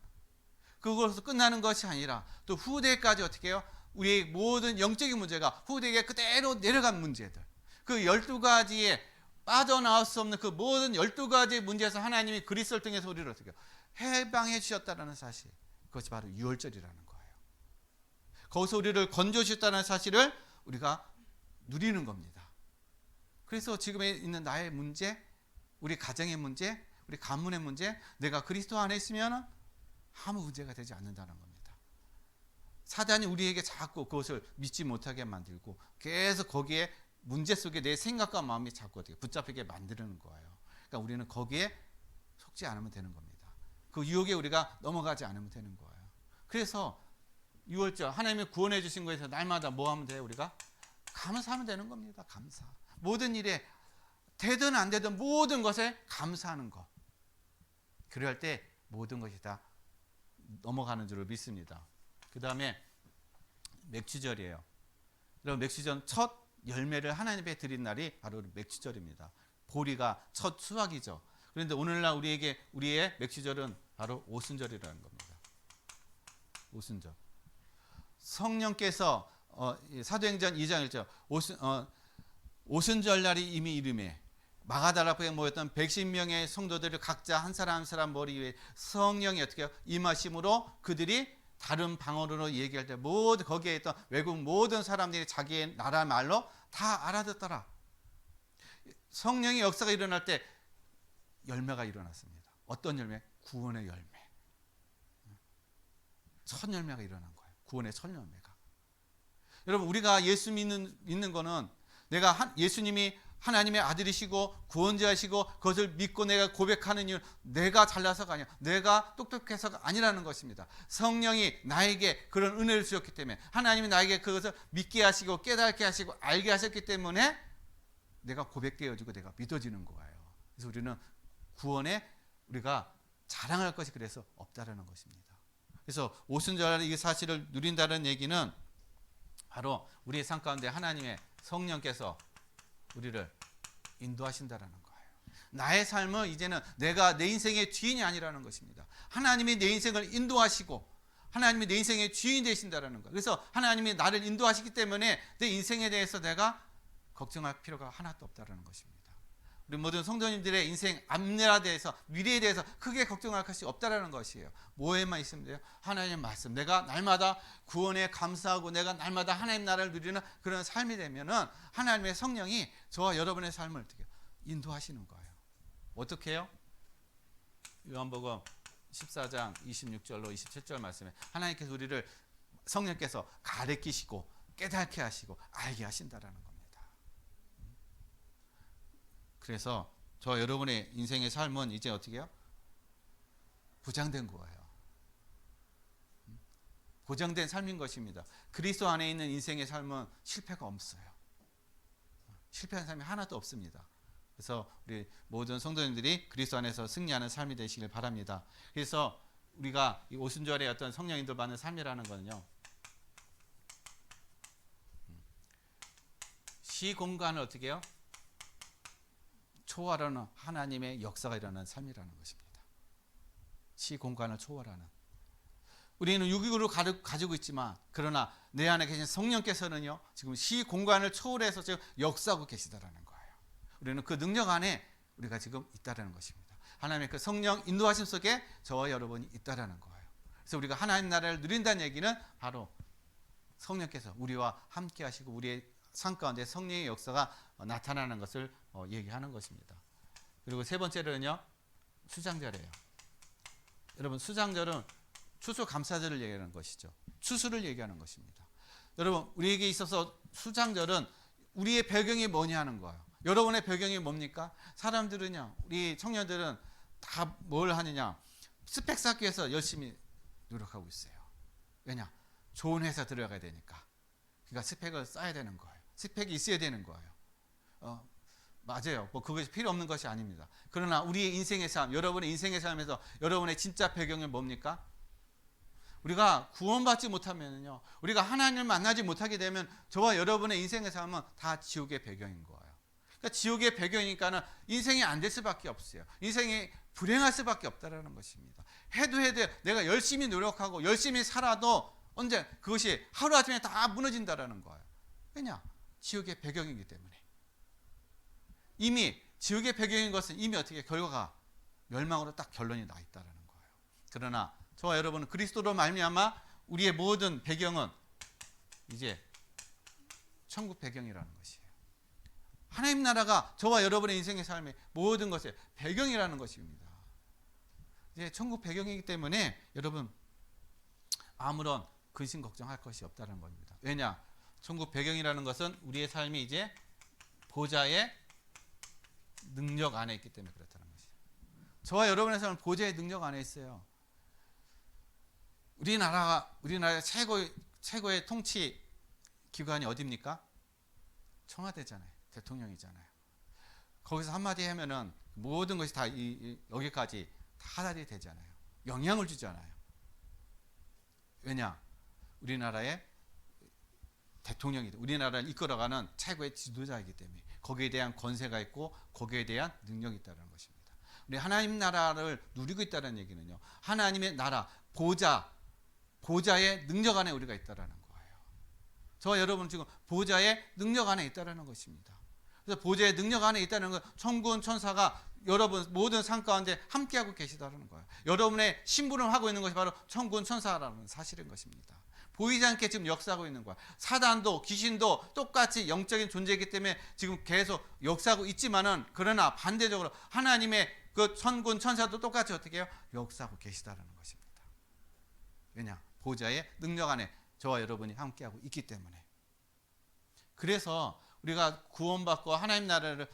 그것으로 끝나는 것이 아니라 또 후대까지 어떻게 해요? 우리의 모든 영적인 문제가 후대에 그대로 내려간 문제들, 그 12가지의 빠져나올 수 없는 그 모든 12가지 문제에서 하나님이 그리스도를 통해서 우리를 어떻게 해요? 해방해 주셨다는 사실, 그것이 바로 유월절이라는 거예요. 거기서 우리를 건져 주셨다는 사실을 우리가 누리는 겁니다. 그래서 지금에 있는 나의 문제, 우리 가정의 문제, 우리 가문의 문제, 내가 그리스도 안에 있으면 아무 문제가 되지 않는다는 겁니다. 사단이 우리에게 자꾸 그것을 믿지 못하게 만들고 계속 거기에 문제 속에 내 생각과 마음이 자꾸 어떻게 붙잡히게 만드는 거예요. 그러니까 우리는 거기에 속지 않으면 되는 겁니다. 그 유혹에 우리가 넘어가지 않으면 되는 거예요. 그래서 6월절 하나님이 구원해 주신 거에서 날마다 뭐 하면 돼요? 우리가 감사하면 되는 겁니다. 감사. 모든 일에 되든 안 되든 모든 것에 감사하는 것. 그럴 때 모든 것이 다 넘어가는 줄을 믿습니다. 그 다음에 맥주절이에요. 여러분 맥주절 첫 열매를 하나님께 드린 날이 바로 맥주절입니다. 보리가 첫 수확이죠. 그런데 오늘날 우리의 맥주절은 바로 오순절이라는 겁니다. 오순절. 성령께서 사도행전 2장 1절 오순절 날이 이미 이름에 마가다라 앞에 모였던 110명의 성도들을 각자 한 사람 한 사람 머리 위에 성령이 어떻게 임하심으로 그들이 다른 방언으로 얘기할 때 모두 거기에 있던 외국 모든 사람들이 자기의 나라 말로 다 알아듣더라. 성령의 역사가 일어날 때 열매가 일어났습니다. 어떤 열매? 구원의 열매. 첫 열매가 일어난 거예요. 구원의 첫 열매가. 여러분 우리가 예수 믿는 거는 내가 예수님이 하나님의 아들이시고 구원자이시고 그것을 믿고 내가 고백하는 이유 내가 잘나서가 아니라 내가 똑똑해서가 아니라는 것입니다. 성령이 나에게 그런 은혜를 주셨기 때문에 하나님이 나에게 그것을 믿게 하시고 깨닫게 하시고 알게 하셨기 때문에 내가 고백되어지고 내가 믿어지는 거예요. 그래서 우리는 구원에 우리가 자랑할 것이 그래서 없다라는 것입니다. 그래서 오순절 이 사실을 누린다는 얘기는 바로 우리의 삶 가운데 하나님의 성령께서 우리를 인도하신다라는 거예요. 나의 삶은 이제는 내가 내 인생의 주인이 아니라는 것입니다. 하나님이 내 인생을 인도하시고 하나님이 내 인생의 주인이 되신다라는 거예요. 그래서 하나님이 나를 인도하시기 때문에 내 인생에 대해서 내가 걱정할 필요가 하나도 없다라는 것입니다. 우리 모든 성도님들의 인생 앞날에 대해서 미래에 대해서 크게 걱정할 것이 없다라는 것이에요. 뭐에만 있으면 돼요? 하나님의 말씀. 내가 날마다 구원에 감사하고 내가 날마다 하나님 나라를 누리는 그런 삶이 되면은 하나님의 성령이 저와 여러분의 삶을 어떻게 인도하시는 거예요. 어떻게 해요? 요한복음 14장 26절로 27절 말씀에 하나님께서 우리를 성령께서 가르치시고 깨닫게 하시고 알게 하신다라는 겁니다. 그래서 저 여러분의 인생의 삶은 이제 어떻게 해요? 보장된 거예요. 보장된 삶인 것입니다. 그리스도 안에 있는 인생의 삶은 실패가 없어요. 실패한 삶이 하나도 없습니다. 그래서 우리 모든 성도님들이 그리스도 안에서 승리하는 삶이 되시길 바랍니다. 그래서 우리가 이 오순절에 어떤 성령 인도 받는 삶이라는 거는요. 시 공간을 어떻게 해요? 초월하는 하나님의 역사가 일어나는 삶이라는 것입니다. 시 공간을 초월하는. 우리는 육육으로 가지고 있지만 그러나 내 안에 계신 성령께서는요 지금 시 공간을 초월해서 지금 역사하고 계시다라는 거예요. 우리는 그 능력 안에 우리가 지금 있다라는 것입니다. 하나님의 그 성령 인도하심 속에 저와 여러분이 있다라는 거예요. 그래서 우리가 하나님 나라를 누린다는 얘기는 바로 성령께서 우리와 함께 하시고 우리의 삶 가운데 성령의 역사가 나타나는 것을 얘기하는 것입니다. 그리고 세 번째로는요 수장절이에요. 여러분 수장절은 추수감사절을 얘기하는 것이죠. 추수를 얘기하는 것입니다. 여러분 우리에게 있어서 수장절은 우리의 배경이 뭐냐 하는 거예요. 여러분의 배경이 뭡니까? 사람들은요 우리 청년들은 다 뭘 하느냐 스펙 쌓기 위해서 열심히 노력하고 있어요. 왜냐? 좋은 회사 들어가야 되니까. 그러니까 스펙을 쌓아야 되는 거예요. 스펙이 있어야 되는 거예요. 맞아요. 뭐 그것이 필요 없는 것이 아닙니다. 그러나 우리의 인생의 삶, 여러분의 인생의 삶에서 여러분의 진짜 배경은 뭡니까? 우리가 구원받지 못하면요, 우리가 하나님을 만나지 못하게 되면 저와 여러분의 인생의 삶은 다 지옥의 배경인 거예요. 그러니까 지옥의 배경이니까는 인생이 안 될 수밖에 없어요. 인생이 불행할 수밖에 없다라는 것입니다. 해도 내가 열심히 노력하고 열심히 살아도 언제 그것이 하루아침에 다 무너진다라는 거예요. 왜냐? 지옥의 배경이기 때문에. 이미 지옥의 배경인 것은 이미 어떻게 결과가 멸망으로 딱 결론이 나 있다라는 거예요. 그러나 저와 여러분은 그리스도로 말미암아 우리의 모든 배경은 이제 천국 배경이라는 것이에요. 하나님 나라가 저와 여러분의 인생의 삶의 모든 것의 배경이라는 것입니다. 이제 천국 배경이기 때문에 여러분 아무런 근심 걱정할 것이 없다는 겁니다. 왜냐? 천국 배경이라는 것은 우리의 삶이 이제 보좌의 능력 안에 있기 때문에 그렇다는 것이죠. 저와 여러분의 삶은 보좌의 능력 안에 있어요. 우리나라의 최고의 통치 기관이 어디입니까? 청와대잖아요. 대통령이잖아요. 거기서 한마디 하면은 모든 것이 다 여기까지 다 하달이 되잖아요. 영향을 주잖아요. 왜냐? 우리나라의 대통령이다. 우리나라를 이끌어가는 최고의 지도자이기 때문에 거기에 대한 권세가 있고 거기에 대한 능력이 있다는 것입니다. 우리 하나님 나라를 누리고 있다는 얘기는요. 하나님의 나라, 보좌의 능력 안에 우리가 있다는 거예요. 저와 여러분 지금 보좌의 능력 안에 있다는 것입니다. 그래서 보좌의 능력 안에 있다는 건 천군 천사가 여러분 모든 삶 가운데 함께하고 계시다는 거예요. 여러분의 심부름을 하고 있는 것이 바로 천군 천사라는 사실인 것입니다. 보이지 않게 지금 역사하고 있는 거야. 사단도 귀신도 똑같이 영적인 존재이기 때문에 지금 계속 역사하고 있지만은 그러나 반대적으로 하나님의 그 천군 천사도 똑같이 어떻게 해요? 역사하고 계시다는 것입니다. 왜냐? 보좌의 능력 안에 저와 여러분이 함께하고 있기 때문에. 그래서 우리가 구원받고 하나님 나라를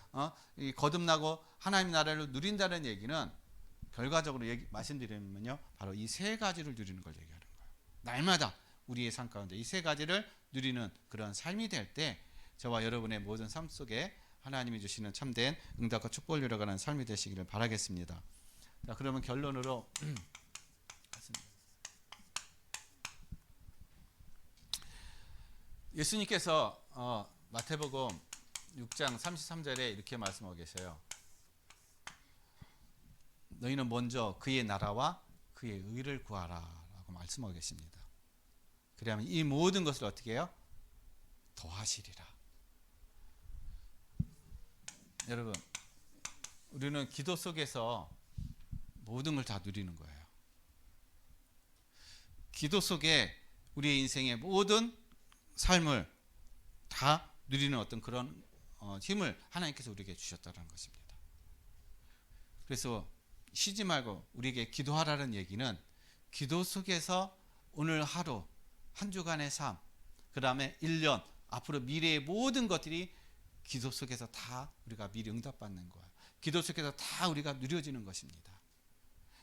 거듭나고 하나님 나라를 누린다는 얘기는 결과적으로 말씀드리면요, 바로 이 세 가지를 누리는 걸 얘기하는 거예요. 날마다 우리의 삶 가운데 이 세 가지를 누리는 그런 삶이 될 때 저와 여러분의 모든 삶 속에 하나님이 주시는 참된 응답과 축복을 누려가는 삶이 되시기를 바라겠습니다. 자, 그러면 결론으로 예수님께서 마태복음 6장 33절에 이렇게 말씀하고 계셔요. 너희는 먼저 그의 나라와 그의 의를 구하라 라고 말씀하고 계십니다. 그러면 이 모든 것을 어떻게 해요? 더하시리라. 여러분, 우리는 기도 속에서 모든 걸 다 누리는 거예요. 기도 속에 우리의 인생의 모든 삶을 다 누리는 어떤 그런 힘을 하나님께서 우리에게 주셨다는 것입니다. 그래서 쉬지 말고 우리에게 기도하라는 얘기는 기도 속에서 오늘 하루 한 주간의 삶, 그 다음에 1년 앞으로 미래의 모든 것들이 기도 속에서 다 우리가 미리 응답받는 거예요. 기도 속에서 다 우리가 누려지는 것입니다.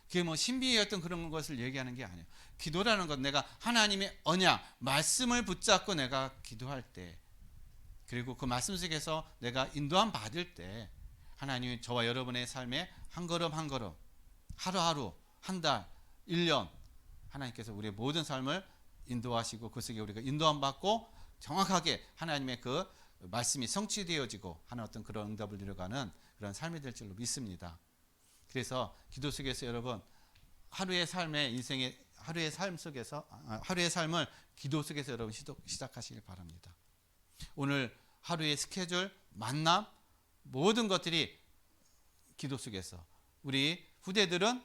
그게 뭐 신비의 어떤 그런 것을 얘기하는 게 아니에요. 기도라는 건 내가 하나님의 언약, 말씀을 붙잡고 내가 기도할 때, 그리고 그 말씀 속에서 내가 인도함 받을 때 하나님이 저와 여러분의 삶에 한 걸음 한 걸음, 하루하루, 한 달, 1년 하나님께서 우리의 모든 삶을 인도하시고 그 속에 우리가 인도함 받고 정확하게 하나님의 그 말씀이 성취되어지고 하는 어떤 그런 응답을 누려가는 그런 삶이 될 줄로 믿습니다. 그래서 기도 속에서 여러분 하루의 삶의 인생의 하루의 삶 속에서 하루의 삶을 기도 속에서 여러분 시작하시길 바랍니다. 오늘 하루의 스케줄, 만남 모든 것들이 기도 속에서 우리 후대들은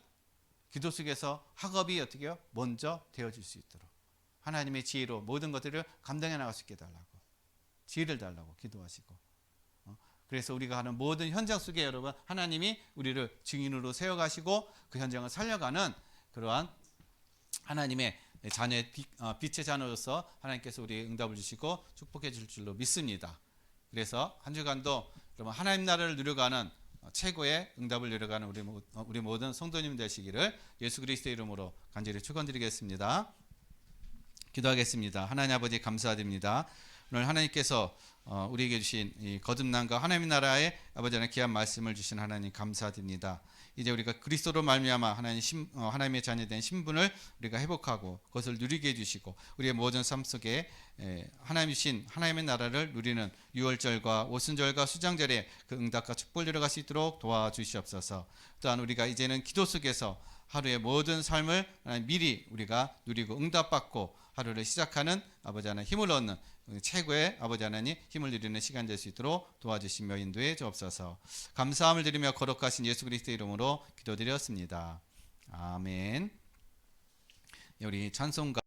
기도 속에서 학업이 어떻게 해요? 먼저 되어질 수 있도록 하나님의 지혜로 모든 것들을 감당해 나갈 수 있게 달라고 지혜를 달라고 기도하시고 그래서 우리가 하는 모든 현장 속에 여러분 하나님이 우리를 증인으로 세워가시고 그 현장을 살려가는 그러한 하나님의 자녀의 빛의 자녀로서 하나님께서 우리에게 응답을 주시고 축복해 줄 줄로 믿습니다. 그래서 한 주간도 여러분 하나님 나라를 누려가는 최고의 응답을 누려가는 우리 모든 성도님 되시기를 예수 그리스도의 이름으로 간절히 축원드리겠습니다. 기도하겠습니다. 하나님 아버지 감사드립니다. 오늘 하나님께서 우리에게 주신 이 거듭남과 하나님의 나라의 아버지 하나님 귀한 말씀을 주신 하나님 감사드립니다. 이제 우리가 그리스도로 말미암아 하나님의 자녀된 신분을 우리가 회복하고 그것을 누리게 해주시고 우리의 모든 삶 속에 하나님 주신 하나님의 나라를 누리는 유월절과 오순절과 수장절에 그 응답과 축복을 누려갈 수 있도록 도와주시옵소서. 또한 우리가 이제는 기도 속에서 하루의 모든 삶을 미리 우리가 누리고 응답받고 하루를 시작하는 아버지 하나님 힘을 얻는 최고의 아버지 하나님 힘을 누리는 시간 될 수 있도록 도와주시며 인도해 주옵소서. 감사함을 드리며 거룩하신 예수 그리스도의 이름으로 기도드렸습니다. 아멘. 우리 찬송가